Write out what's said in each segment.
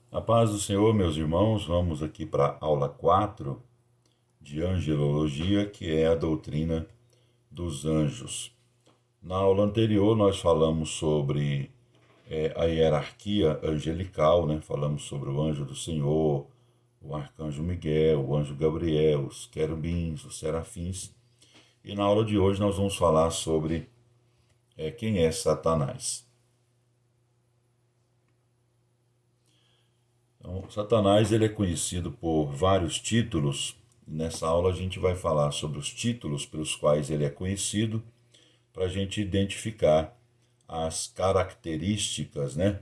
A paz do Senhor, meus irmãos, vamos aqui para a aula 4 de angelologia, que é a doutrina dos anjos. Na aula anterior, nós falamos sobre a hierarquia angelical, né? Falamos sobre o anjo do Senhor, o arcanjo Miguel, o anjo Gabriel, os querubins, os serafins. E na aula de hoje nós vamos falar sobre quem é Satanás. Então, Satanás ele é conhecido por vários títulos. Nessa aula a gente vai falar sobre os títulos pelos quais ele é conhecido, para a gente identificar as características, né?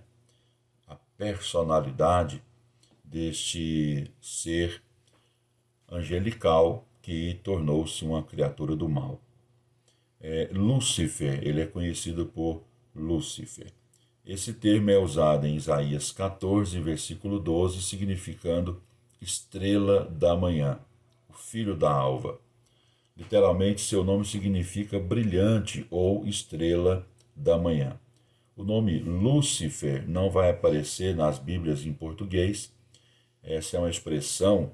A personalidade deste ser angelical que tornou-se uma criatura do mal. Lúcifer, ele é conhecido por Lúcifer. Esse termo é usado em Isaías 14, versículo 12, significando estrela da manhã, o filho da alva. Literalmente, seu nome significa brilhante ou estrela da manhã. O nome Lúcifer não vai aparecer nas Bíblias em português. Essa é uma expressão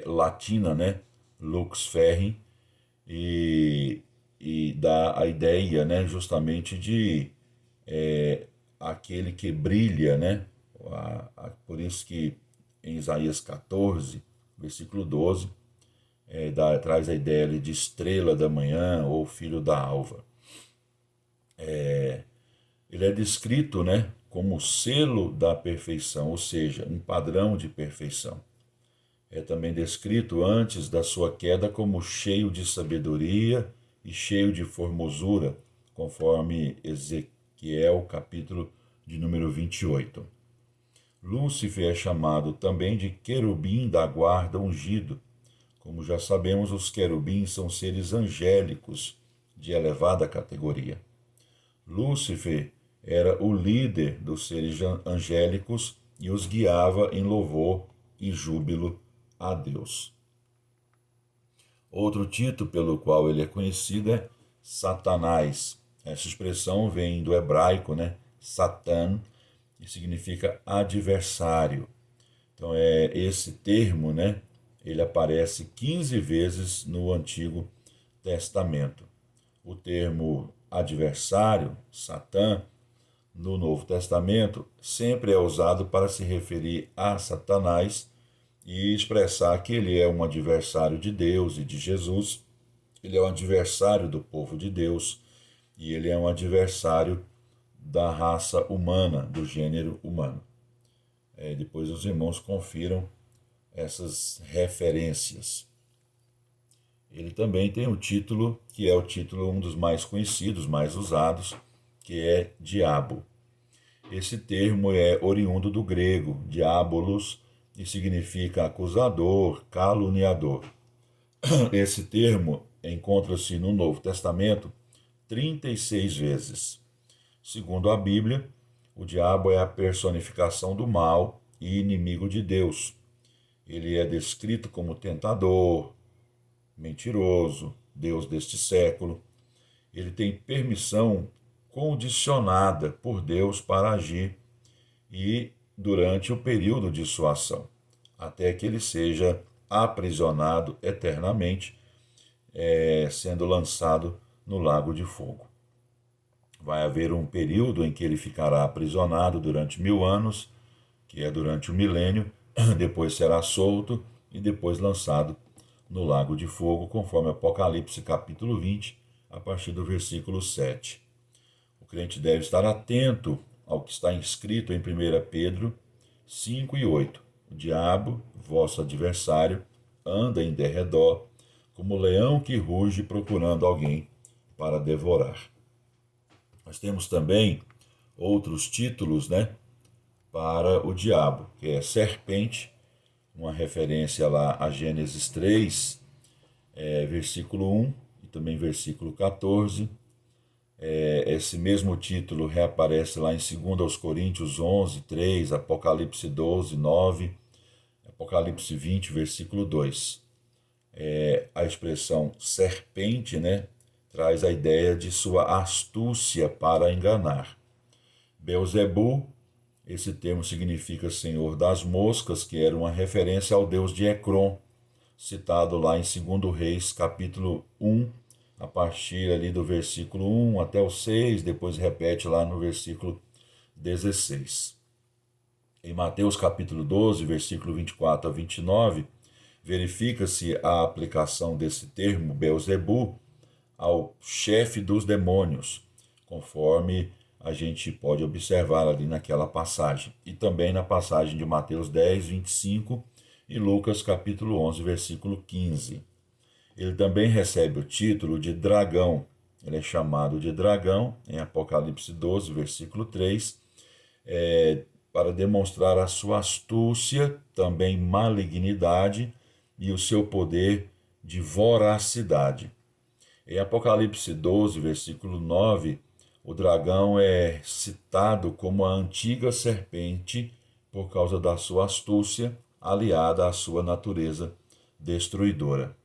latina, né? Lux ferri, e dá a ideia, né, justamente de aquele que brilha, né? Por isso que em Isaías 14, versículo 12, traz a ideia ali de estrela da manhã ou filho da alva. Ele é descrito, né, como selo da perfeição, ou seja, um padrão de perfeição. É também descrito antes da sua queda como cheio de sabedoria e cheio de formosura, conforme Ezequiel, capítulo de número 28. Lúcifer é chamado também de querubim da guarda ungido. Como já sabemos, os querubins são seres angélicos de elevada categoria. Lúcifer era o líder dos seres angélicos e os guiava em louvor e júbilo a Deus. Outro título pelo qual ele é conhecido é Satanás. Essa expressão vem do hebraico, né? Satan, que significa adversário. Então é esse termo, né? Ele aparece 15 vezes no Antigo Testamento. O termo adversário, Satã, no Novo Testamento, sempre é usado para se referir a Satanás e expressar que ele é um adversário de Deus e de Jesus, ele é um adversário do povo de Deus e ele é um adversário da raça humana, do gênero humano. Depois os irmãos confiram essas referências. Ele também tem o título, que é o título um dos mais conhecidos, mais usados, que é diabo. Esse termo é oriundo do grego, diabolos, e significa acusador, caluniador. Esse termo encontra-se no Novo Testamento 36 vezes. Segundo a Bíblia, o diabo é a personificação do mal e inimigo de Deus. Ele é descrito como tentador, mentiroso, Deus deste século. Ele tem permissão condicionada por Deus para agir e durante o período de sua ação, até que ele seja aprisionado eternamente, sendo lançado no lago de fogo. Vai haver um período em que ele ficará aprisionado durante 1000 anos, que é durante o milênio, depois será solto e depois lançado no lago de fogo, conforme Apocalipse capítulo 20, a partir do versículo 7. O crente deve estar atento ao que está escrito em 1 Pedro 5 e 8. O diabo, vosso adversário, anda em derredor, como leão que ruge procurando alguém para devorar. Nós temos também outros títulos, né, para o diabo, que é serpente, uma referência lá a Gênesis 3, versículo 1 e também versículo 14. Esse mesmo título reaparece lá em 2 Coríntios 11, 3, Apocalipse 12, 9, Apocalipse 20, versículo 2. A expressão serpente, né, traz a ideia de sua astúcia para enganar. Beelzebul Esse termo significa Senhor das Moscas, que era uma referência ao deus de Ecrom, citado lá em 2 Reis, capítulo 1, a partir ali do versículo 1 até o 6, depois repete lá no versículo 16. Em Mateus capítulo 12, versículo 24 a 29, verifica-se a aplicação desse termo, Beelzebu, ao chefe dos demônios, conforme a gente pode observar ali naquela passagem. E também na passagem de Mateus 10, 25 e Lucas capítulo 11, versículo 15. Ele também recebe o título de dragão. Ele é chamado de dragão em Apocalipse 12, versículo 3, para demonstrar a sua astúcia, também malignidade e o seu poder de voracidade. Em Apocalipse 12, versículo 9, o dragão é citado como a antiga serpente por causa da sua astúcia, aliada à sua natureza destruidora.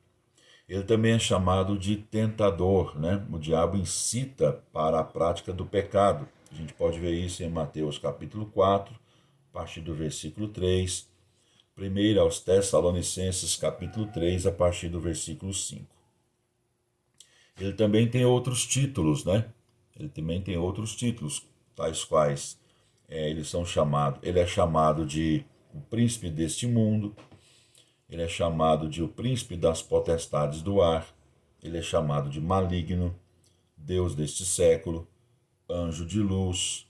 Ele também é chamado de tentador, né? O diabo incita para a prática do pecado. A gente pode ver isso em Mateus capítulo 4, a partir do versículo 3, primeiro aos Tessalonicenses capítulo 3, a partir do versículo 5. Ele também tem outros títulos, né? Ele também tem outros títulos, tais quais ele é chamado de o príncipe deste mundo, ele é chamado de o príncipe das potestades do ar, ele é chamado de maligno, Deus deste século, anjo de luz,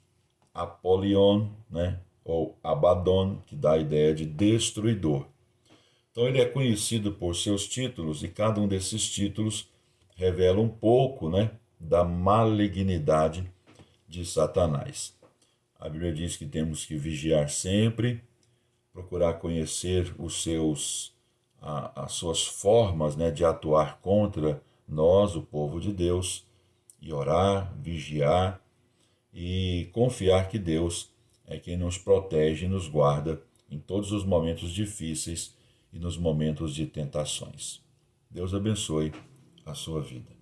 Apolion, né? Ou Abaddon, que dá a ideia de destruidor. Então ele é conhecido por seus títulos e cada um desses títulos revela um pouco, né, da malignidade de Satanás. A Bíblia diz que temos que vigiar sempre, procurar conhecer as suas formas, né, de atuar contra nós, o povo de Deus, e orar, vigiar e confiar que Deus é quem nos protege e nos guarda em todos os momentos difíceis e nos momentos de tentações. Deus abençoe a sua vida.